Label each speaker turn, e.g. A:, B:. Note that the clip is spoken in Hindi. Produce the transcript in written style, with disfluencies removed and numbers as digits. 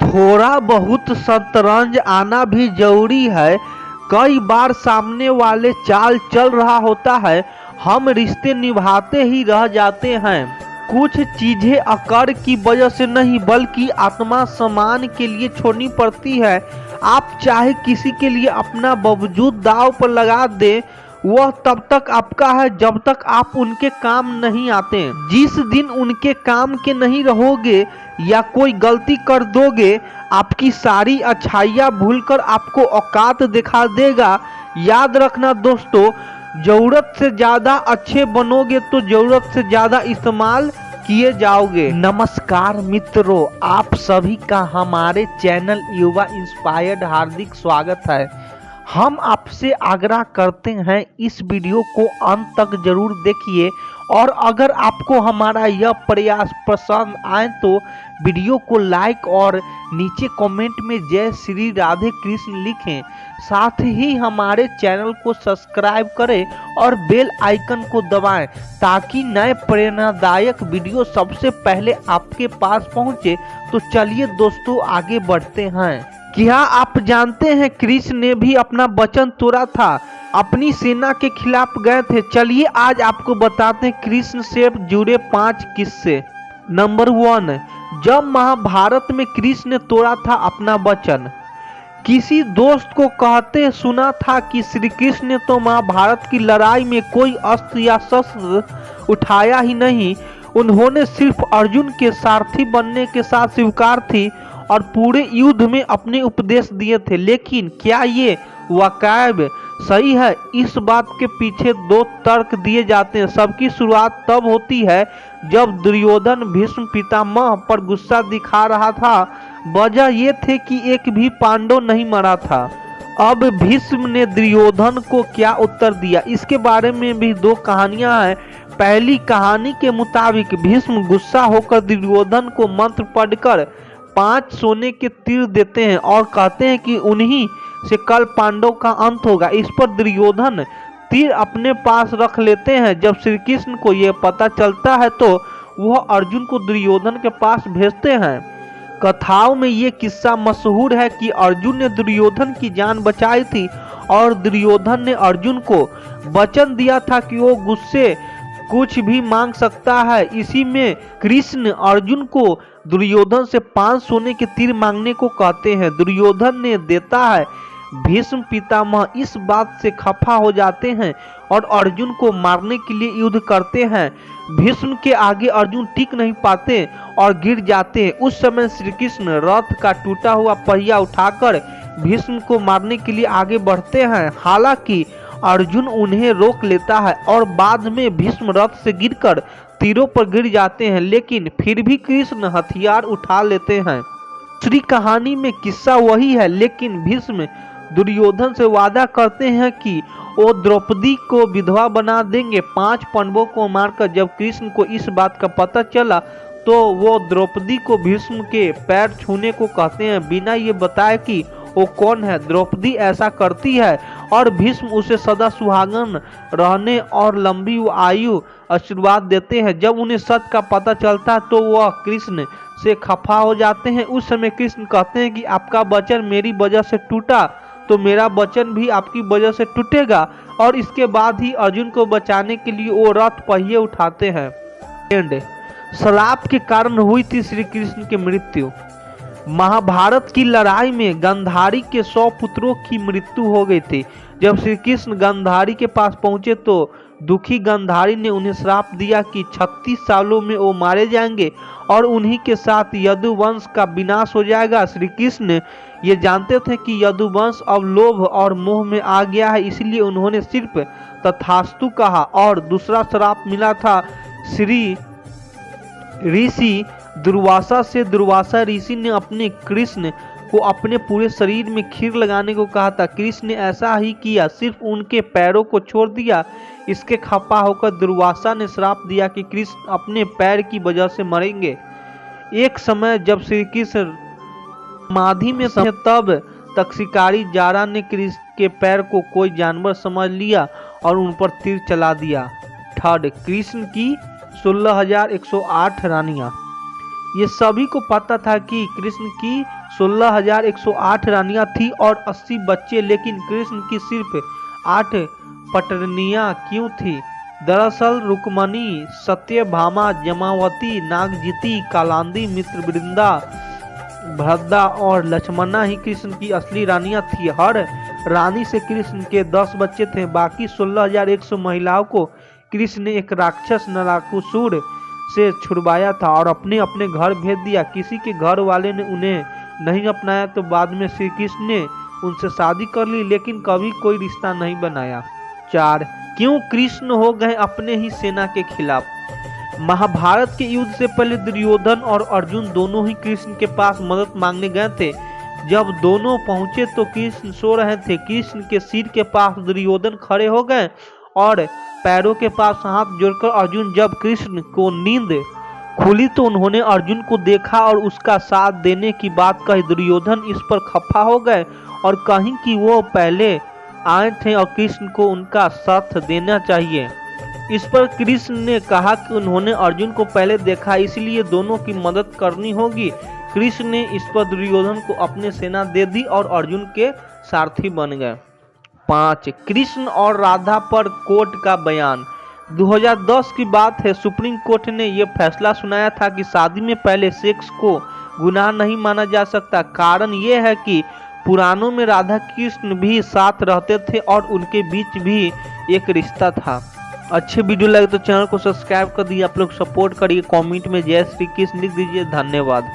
A: थोड़ा बहुत शतरंज आना भी जरूरी है। कई बार सामने वाले चाल चल रहा होता है, हम रिश्ते निभाते ही रह जाते हैं। कुछ चीजें अकड़ की वजह से नहीं बल्कि आत्मा सम्मान के लिए छोड़नी पड़ती है। आप चाहे किसी के लिए अपना वजूद दांव पर लगा दे, वह तब तक आपका है जब तक आप उनके काम नहीं आते। जिस दिन उनके काम के नहीं रहोगे या कोई गलती कर दोगे, आपकी सारी अच्छाइयाँ भूलकर आपको औकात दिखा देगा। याद रखना दोस्तों, जरूरत से ज्यादा अच्छे बनोगे तो जरूरत से ज्यादा इस्तेमाल किए जाओगे। नमस्कार मित्रों, आप सभी का हमारे चैनल युवा इंस्पायर्ड हार्दिक स्वागत है। हम आपसे आग्रह करते हैं इस वीडियो को अंत तक जरूर देखिए, और अगर आपको हमारा यह प्रयास पसंद आए तो वीडियो को लाइक और नीचे कमेंट में जय श्री राधे कृष्ण लिखें। साथ ही हमारे चैनल को सब्सक्राइब करें और बेल आइकन को दबाएं ताकि नए प्रेरणादायक वीडियो सबसे पहले आपके पास पहुंचे। तो चलिए दोस्तों आगे बढ़ते हैं। क्या आप जानते हैं कृष्ण ने भी अपना वचन तोड़ा था, अपनी सेना के खिलाफ गए थे। चलिए आज आपको बताते हैं कृष्ण से जुड़े 5 किस्से। नंबर 1, जब महाभारत में कृष्ण ने तोड़ा था अपना वचन। किसी दोस्त को कहते सुना था कि श्री कृष्ण ने तो महाभारत की लड़ाई में कोई अस्त्र या शस्त्र उठाया ही नहीं, उन्होंने सिर्फ अर्जुन के सारथी बनने के साथ स्वीकार थी और पूरे युद्ध में अपने उपदेश दिए थे। लेकिन क्या ये वाकई सही है? इस बात के पीछे 2 तर्क दिए जाते हैं। सबकी शुरुआत तब होती है जब दुर्योधन भीष्म पितामह पर गुस्सा दिखा रहा था। वजह ये थे कि एक भी पांडव नहीं मरा था। अब भीष्म ने दुर्योधन को क्या उत्तर दिया, इसके बारे में भी 2 कहानियां हैं। पहली कहानी के मुताबिक भीष्म गुस्सा होकर दुर्योधन को मंत्र पढ़कर 5 सोने के तीर देते हैं और कहते हैं कि उन्हीं से कल पांडव का अंत होगा। इस पर दुर्योधन तीर अपने पास रख लेते हैं। जब श्री कृष्ण को यह पता चलता है तो वह अर्जुन को दुर्योधन के पास भेजते हैं। कथाओं में ये किस्सा मशहूर है कि अर्जुन ने दुर्योधन की जान बचाई थी और दुर्योधन ने अर्जुन को वचन दिया था कि वो गुस्से कुछ भी मांग सकता है। इसी में कृष्ण अर्जुन को दुर्योधन से 5 सोने के तीर मांगने को कहते हैं। दुर्योधन ने देता है। भीष्म पितामह इस बात से खफा हो जाते हैं और अर्जुन को मारने के लिए युद्ध करते हैं। भीष्म के आगे अर्जुन टिक नहीं पाते और गिर जाते हैं। उस समय श्री कृष्ण रथ का टूटा हुआ पहिया उठाकर भीष्म को मारने के लिए आगे बढ़ते हैं। हालांकि अर्जुन उन्हें रोक लेता है और बाद में भीष्म रथ से गिरकर तीरों पर गिर जाते हैं, लेकिन फिर भी कृष्ण हथियार उठा लेते हैं। दूसरी कहानी में किस्सा वही है, लेकिन भीष्म दुर्योधन से वादा करते हैं कि वो द्रौपदी को विधवा बना देंगे 5 पांडवों को मारकर। जब कृष्ण को इस बात का पता चला तो वो द्रौपदी को भीष्म के पैर छूने को कहते हैं, बिना ये बताए कि वो कौन है। द्रौपदी ऐसा करती है और भीष्म उसे सदा सुहागन रहने और लंबी आयु आशीर्वाद देते हैं। जब उन्हें सच का पता चलता है तो वह कृष्ण से खफा हो जाते हैं। उस समय कृष्ण कहते हैं कि आपका वचन मेरी वजह से टूटा तो मेरा वचन भी आपकी वजह से टूटेगा। और इसके बाद ही अर्जुन को बचाने के लिए वो रथ पहिए उठाते हैं। श्राप के कारण हुई थी श्री कृष्ण की मृत्यु। महाभारत की लड़ाई में गांधारी के 100 पुत्रों की मृत्यु हो गई थी। जब श्री कृष्ण गांधारी के पास पहुंचे तो दुखी गांधारी ने उन्हें श्राप दिया कि 36 सालों में वो मारे जाएंगे और उन्हीं के साथ यदुवंश का विनाश हो जाएगा। श्री कृष्ण ये जानते थे कि यदुवंश अब लोभ और मोह में आ गया है, इसलिए उन्होंने सिर्फ तथास्तु कहा। और दूसरा श्राप मिला था श्री ऋषि दुर्वासा से। दुर्वासा ऋषि ने अपने कृष्ण को अपने पूरे शरीर में खीर लगाने को कहा था। कृष्ण ने ऐसा ही किया, सिर्फ उनके पैरों को छोड़ दिया। इसके खफा होकर दुर्वासा ने श्राप दिया कि कृष्ण अपने पैर की वजह से मरेंगे। एक समय जब श्री कृष्ण समाधि में थे तब तक शिकारी जारा ने कृष्ण के पैर को कोई जानवर समझ लिया और उन पर तीर चला दिया। थर्ड, कृष्ण की 16,108 रानियां। ये सभी को पता था कि कृष्ण की 16,108 रानियां थी और 80 बच्चे, लेकिन कृष्ण की सिर्फ 8 पटरनियां क्यों थी? दरअसल रुक्मणी, सत्यभामा, जमावती, नागजिती, कालांदी, मित्रवृंदा, भरदा और लक्ष्मणा ही कृष्ण की असली रानियां थी। हर रानी से कृष्ण के 10 बच्चे थे। बाकी 16,100 महिलाओं को कृष्ण ने एक राक्षस नराकुसुर से छुड़वाया था और अपने अपने घर भेज दिया। किसी के घर वाले ने उन्हें नहीं अपनाया तो बाद में श्री कृष्ण ने उनसे शादी कर ली, लेकिन कभी कोई रिश्ता नहीं बनाया। 4. क्यों कृष्ण हो गए अपने ही सेना के खिलाफ? महाभारत के युद्ध से पहले दुर्योधन और अर्जुन दोनों ही कृष्ण के पास मदद मांगने गए थे। जब दोनों पहुंचे तो कृष्ण सो रहे थे। कृष्ण के सिर के पास दुर्योधन खड़े हो गए और पैरों के पास हाथ जोड़कर अर्जुन। जब कृष्ण को नींद खुली तो उन्होंने अर्जुन को देखा और उसका साथ देने की बात कही। दुर्योधन इस पर खफा हो गए और कहीं कि वो पहले आए थे और कृष्ण को उनका साथ देना चाहिए। इस पर कृष्ण ने कहा कि उन्होंने अर्जुन को पहले देखा, इसलिए दोनों की मदद करनी होगी। कृष्ण ने इस पर दुर्योधन को अपनी सेना दे दी और अर्जुन के सारथी बन गए। 5. कृष्ण और राधा पर कोर्ट का बयान। 2010 की बात है। सुप्रीम कोर्ट ने यह फैसला सुनाया था कि शादी में पहले सेक्स को गुनाह नहीं माना जा सकता। कारण यह है कि पुराणों में राधा कृष्ण भी साथ रहते थे और उनके बीच भी एक रिश्ता था। अच्छे वीडियो लगे तो चैनल को सब्सक्राइब कर दिए। आप लोग सपोर्ट करिए। कमेंट में जय श्री कृष्ण लिख दीजिए। धन्यवाद।